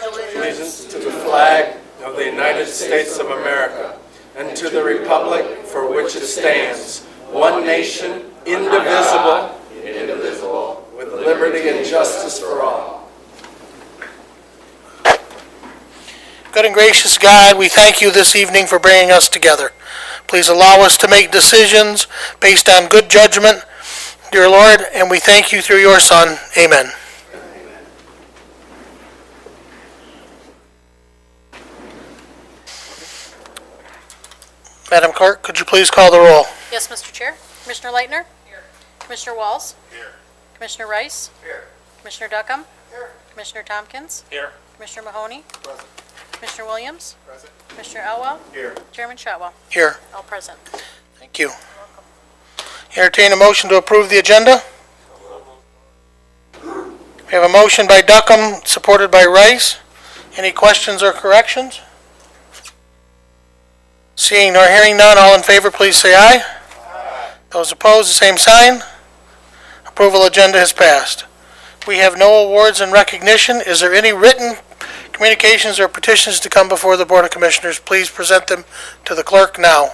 allegiance to the flag of the United States of America and to the republic for which it stands, one nation, indivisible, with liberty and justice for all. Good and gracious God, we thank you this evening for bringing us together. Please allow us to make decisions based on good judgment, dear Lord, and we thank you through your Son. Amen. Madam Clerk, could you please call the roll? Yes, Mr. Chair. Commissioner Leitner? Here. Commissioner Walls? Here. Commissioner Rice? Here. Commissioner Duckham? Here. Commissioner Tompkins? Here. Commissioner Mahoney? Present. Commissioner Williams? Present. Commissioner Elwell? Here. Chairman Shotwell? Here. All present. Thank you. Entertain a motion to approve the agenda. We have a motion by Duckham, supported by Rice. Any questions or corrections? Seeing nor hearing none, all in favor, please say aye. Aye. Those opposed, the same sign. Approval agenda has passed. We have no awards and recognition. Is there any written communications or petitions to come before the Board of Commissioners? Please present them to the clerk now.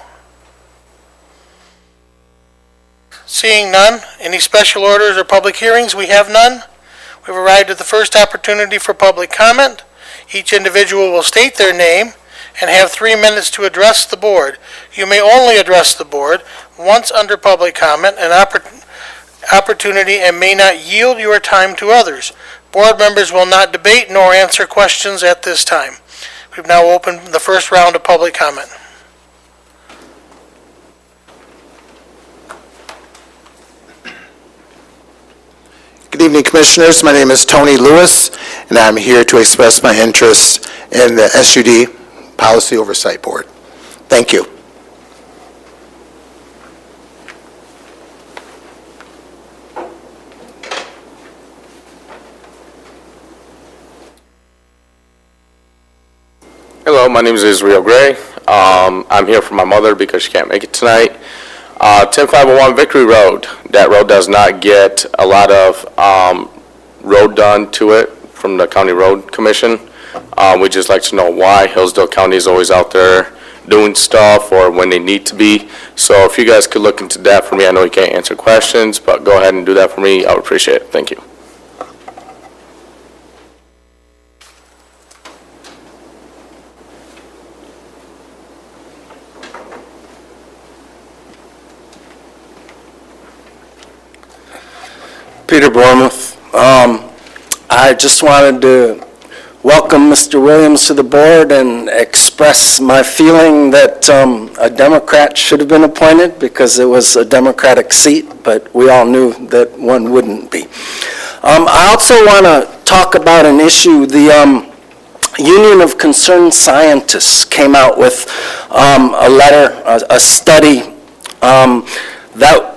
Seeing none, any special orders or public hearings? We have none. We've arrived at the first opportunity for public comment. Each individual will state their name and have 3 minutes to address the board. You may only address the board once under public comment and opportunity and may not yield your time to others. Board members will not debate nor answer questions at this time. We've now opened the first round of public comment. Good evening, Commissioners. My name is Tony Lewis, and I'm here to express my interest in the SUD Policy Oversight Board. Thank you. Hello, my name is Israel Gray. I'm here for my mother because she can't make it tonight. 10501 Victory Road. That road does not get a lot of road done to it from the County Road Commission. We'd just like to know why. Hillsdale County is always out there doing stuff or when they need to be. So if you guys could look into that for me, I know you can't answer questions, but go ahead and do that for me. I would appreciate it. Thank you. Peter Bormuth. I just wanted to welcome Mr. Williams to the board and express my feeling that a Democrat should have been appointed because it was a Democratic seat, but we all knew that one wouldn't be. I also want to talk about an issue. The Union of Concerned Scientists came out with a letter, a study that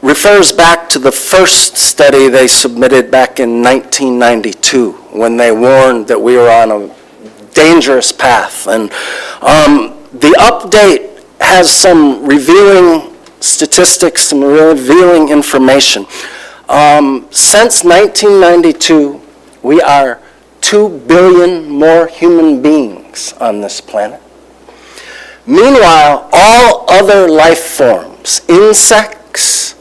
refers back to the first study they submitted back in 1992 when they warned that we were on a dangerous path. And the update has some revealing statistics, some revealing information. Since 1992, we are 2 billion more human beings on this planet. Meanwhile, all other life forms, insects,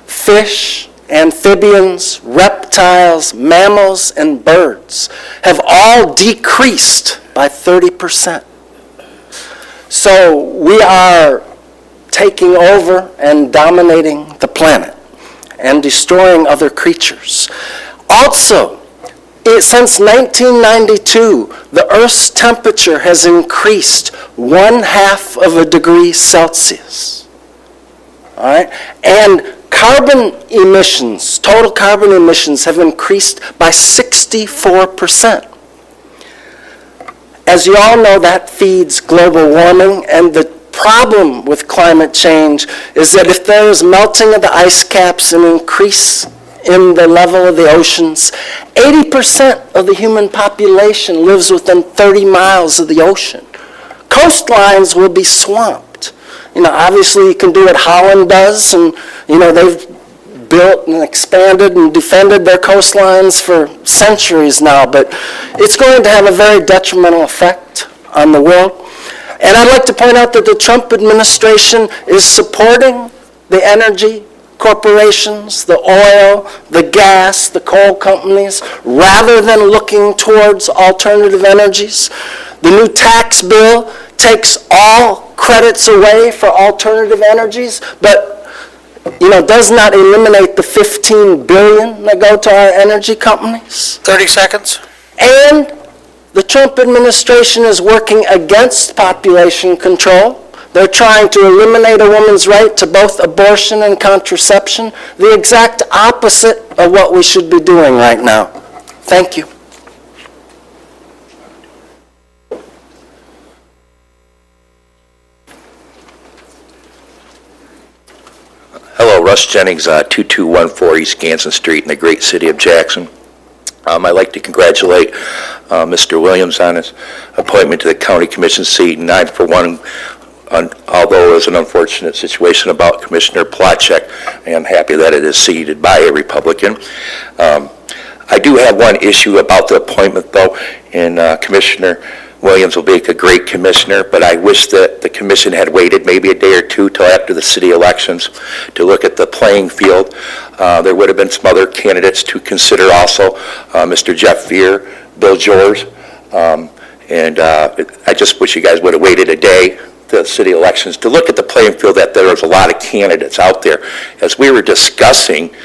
fish, amphibians, reptiles, mammals, and birds have all decreased by 30%. So we are taking over and dominating the planet and destroying other creatures. Also, since 1992, the Earth's temperature has increased 1/2 degrees Celsius. All right? And carbon emissions, total carbon emissions, have increased by 64%. As you all know, that feeds global warming, and the problem with climate change is that if there is melting of the ice caps and increase in the level of the oceans, 80% of the human population lives within 30 miles of the ocean. Coastlines will be swamped. Obviously you can do what Holland does, and, they've built and expanded and defended their coastlines for centuries now, but it's going to have a very detrimental effect on the world. And I'd like to point out that the Trump administration is supporting the energy corporations, the oil, the gas, the coal companies, rather than looking towards alternative energies. The new tax bill takes all credits away for alternative energies, but does not eliminate the $15 billion that go to our energy companies. 30 seconds. And the Trump administration is working against population control. They're trying to eliminate a woman's right to both abortion and contraception, the exact opposite of what we should be doing right now. Thank you. Hello, Russ Jennings, 2214 East Ganson Street in the great city of Jackson. I'd like to congratulate Mr. Williams on his appointment to the county commission seat, and I, for one, although it was an unfortunate situation about Commissioner Placzek, I am happy that it is seated by a Republican. I do have one issue about the appointment, though, and Commissioner Williams will be a great commissioner, but I wish that the commission had waited maybe a day or two till after the city elections to look at the playing field. There would have been some other candidates to consider also, Mr. Jeff Veer, Bill Jors, and I just wish you guys would have waited a day to the city elections to look at the playing field, that there was a lot of candidates out there. As we were discussing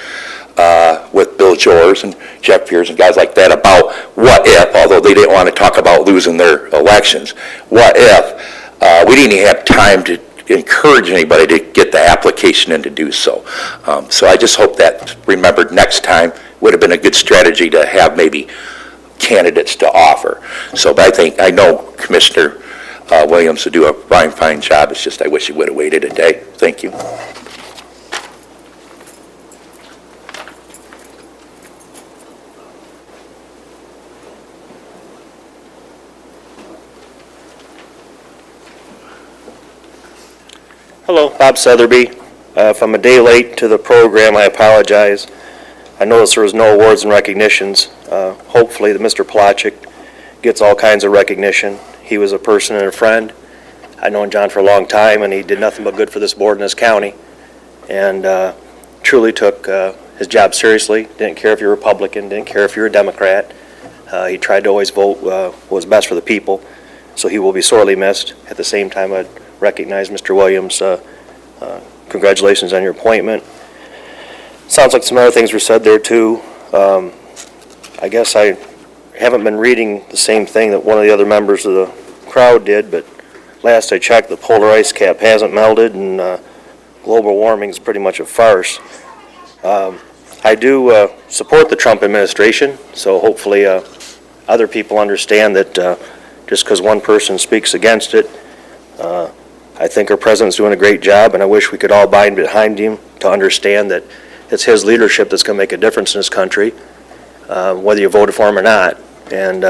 with Bill Jors and Jeff Veers and guys like that about what if, although they didn't want to talk about losing their elections, what if we didn't even have time to encourage anybody to get the application in to do so. So I just hope that remembered next time. Would have been a good strategy to have maybe candidates to offer. So, but I know Commissioner Williams will do a fine job. It's just I wish he would have waited a day. Thank you. Hello, Bob Sotheby. If I'm a day late to the program, I apologize. I noticed there was no awards and recognitions. Hopefully that Mr. Placzek gets all kinds of recognition. He was a person and a friend. I've known John for a long time, and he did nothing but good for this board and this county, and truly took his job seriously. Didn't care if you're a Republican, didn't care if you're a Democrat. He tried to always vote what was best for the people, so he will be sorely missed. At the same time, I'd recognize Mr. Williams. Congratulations on your appointment. Sounds like some other things were said there too. I guess I haven't been reading the same thing that one of the other members of the crowd did, but last I checked, the polar ice cap hasn't melted, and global warming is pretty much a farce. I do support the Trump administration, so hopefully other people understand that just because one person speaks against it, I think our president's doing a great job, and I wish we could all bind behind him to understand that it's his leadership that's going to make a difference in this country, whether you voted for him or not. And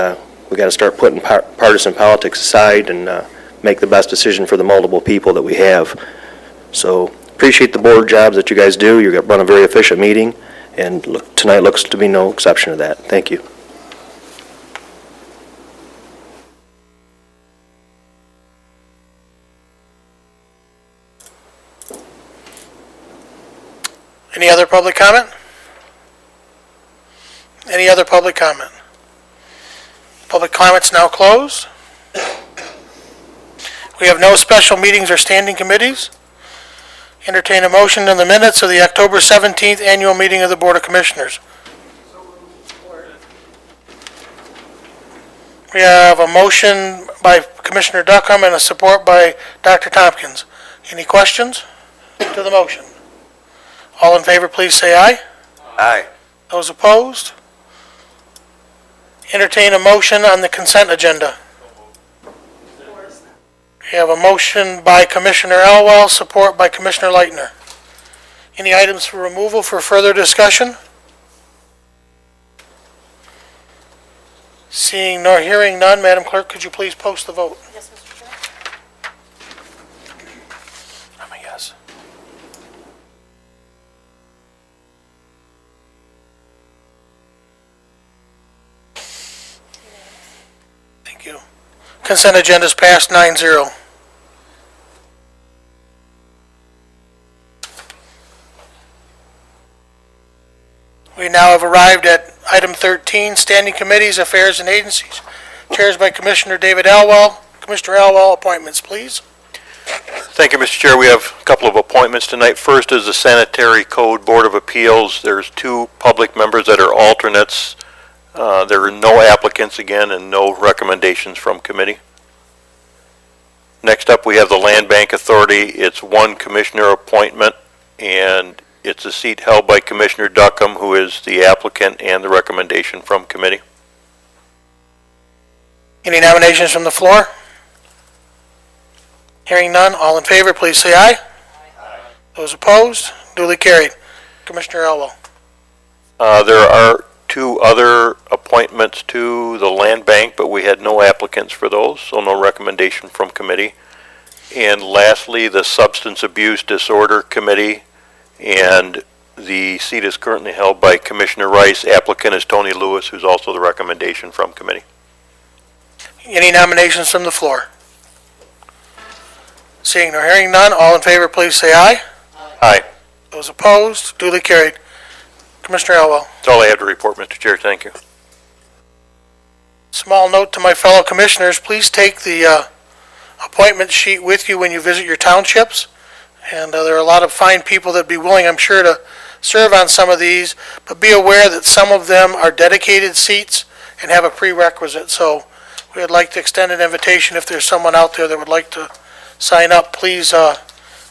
we got to start putting partisan politics aside and make the best decision for the multiple people that we have. So appreciate the board jobs that you guys do. You run a very efficient meeting, and tonight looks to be no exception to that. Thank you. Any other public comment? Any other public comment? Public comment's now closed. We have no special meetings or standing committees. Entertain a motion in the minutes of the October 17th annual meeting of the Board of Commissioners. We have a motion by Commissioner Duckham and a support by Dr. Tompkins. Any questions to the motion? All in favor, please say aye. Aye. Those opposed? Entertain a motion on the consent agenda. We have a motion by Commissioner Elwell, support by Commissioner Leitner. Any items for removal for further discussion? Seeing nor hearing none, Madam Clerk, could you please post the vote? Yes, Mr. Chair. I'm a yes. Consent agenda is passed 9-0. We now have arrived at item 13, Standing Committees, Affairs and Agencies. Chairs by Commissioner David Elwell. Commissioner Elwell, appointments, please. Thank you, Mr. Chair. We have a couple of appointments tonight. First is the Sanitary Code Board of Appeals. There's 2 public members that are alternates. There are no applicants again and no recommendations from committee. Next up, we have the Land Bank Authority. It's 1 commissioner appointment, and it's a seat held by Commissioner Duckham, who is the applicant and the recommendation from committee. Any nominations from the floor? Hearing none, all in favor, please say aye. Aye. Those opposed, duly carried. Commissioner Elwell. There are 2 other appointments to the Land Bank, but we had no applicants for those, so no recommendation from committee. And lastly, the Substance Abuse Disorder Committee, and the seat is currently held by Commissioner Rice. Applicant is Tony Lewis, who's also the recommendation from committee. Any nominations from the floor? Seeing or hearing none, all in favor, please say aye. Aye. Those opposed, duly carried. Commissioner Elwell. That's all I have to report, Mr. Chair. Thank you. Small note to my fellow commissioners, please take the appointment sheet with you when you visit your townships. And there are a lot of fine people that'd be willing, I'm sure, to serve on some of these, but be aware that some of them are dedicated seats and have a prerequisite. So we would like to extend an invitation if there's someone out there that would like to sign up, please have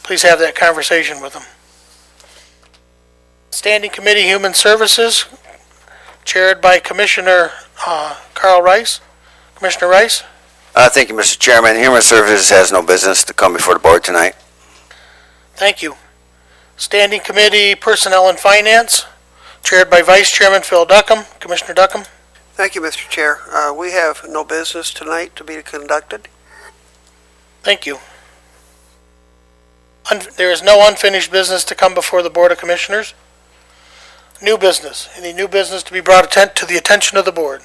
that conversation with them. Standing Committee Human Services, chaired by Commissioner Carl Rice. Commissioner Rice? Thank you, Mr. Chairman. Human Services has no business to come before the board tonight. Thank you. Standing Committee Personnel and Finance, chaired by Vice Chairman Phil Duckham. Commissioner Duckham? Thank you, Mr. Chair. We have no business tonight to be conducted. Thank you. There is no unfinished business to come before the Board of Commissioners. New business. Any new business to be brought to the attention of the board?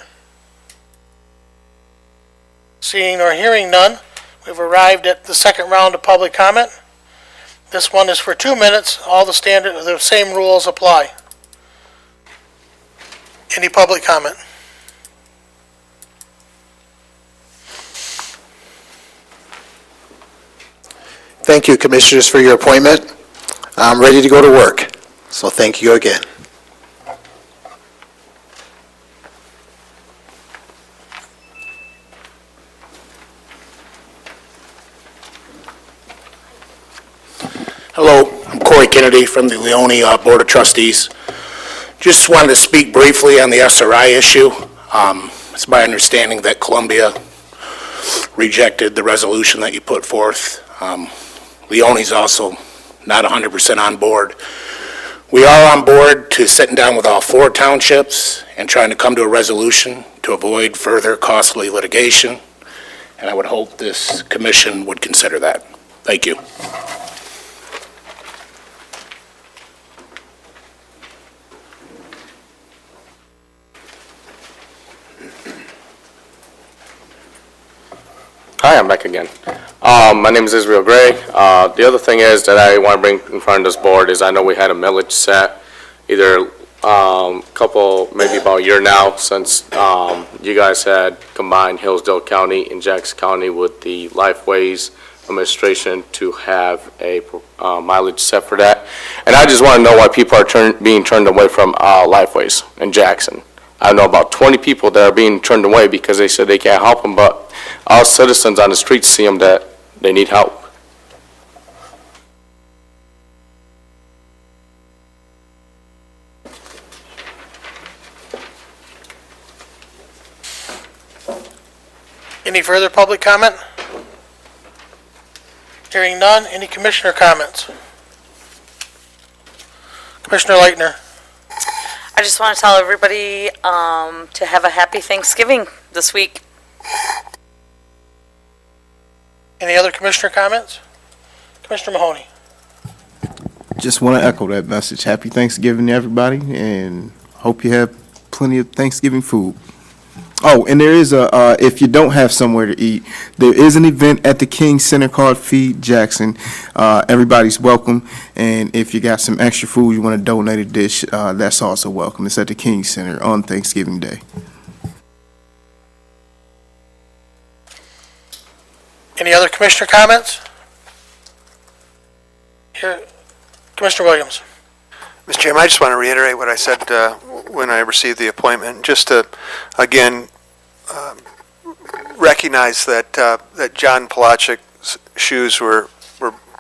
Seeing or hearing none, we've arrived at the second round of public comment. This one is for 2 minutes. All the same rules apply. Any public comment? Thank you, Commissioners, for your appointment. I'm ready to go to work, so thank you again. Hello, I'm Corey Kennedy from the Leone Board of Trustees. Just wanted to speak briefly on the SRI issue. It's my understanding that Columbia rejected the resolution that you put forth. Leone's also not 100% on board. We are on board to sitting down with all 4 townships and trying to come to a resolution to avoid further costly litigation, and I would hope this commission would consider that. Thank you. Hi, I'm back again. My name is Israel Gray. The other thing is that I want to bring in front of this board is I know we had a millage set either couple, maybe about a year now, since you guys had combined Hillsdale County and Jackson County with the Lifeways administration to have a mileage set for that. And I just want to know why people are being turned away from Lifeways in Jackson. I know about 20 people that are being turned away because they said they can't help them, but our citizens on the streets see them that they need help. Any further public comment? Hearing none, any commissioner comments? Commissioner Leitner. I just want to tell everybody to have a happy Thanksgiving this week. Any other commissioner comments? Commissioner Mahoney. Just want to echo that message. Happy Thanksgiving to everybody, and hope you have plenty of Thanksgiving food. Oh, and there is if you don't have somewhere to eat, there is an event at the King Center called Feed Jackson. Everybody's welcome, and if you got some extra food, you want to donate a dish, that's also welcome. It's at the King Center on Thanksgiving Day. Any other commissioner comments? Here, Commissioner Williams. Mr. Chairman, I just want to reiterate what I said when I received the appointment, just to, again, recognize that John Polachek's shoes were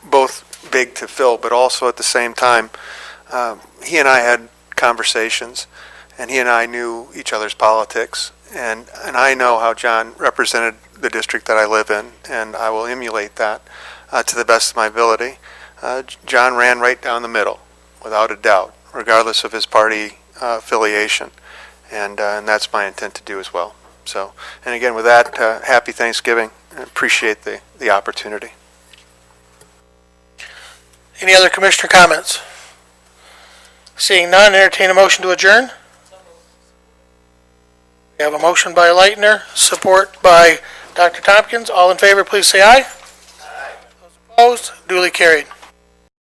both big to fill, but also at the same time, he and I had conversations, and he and I knew each other's politics, and I know how John represented the district that I live in, and I will emulate that to the best of my ability. John ran right down the middle, without a doubt, regardless of his party affiliation, and that's my intent to do as well. So, and again, with that, happy Thanksgiving. I appreciate the opportunity. Any other commissioner comments? Seeing none, entertain a motion to adjourn. We have a motion by Leitner, support by Dr. Tompkins. All in favor, please say aye. Aye. Those opposed, duly carried.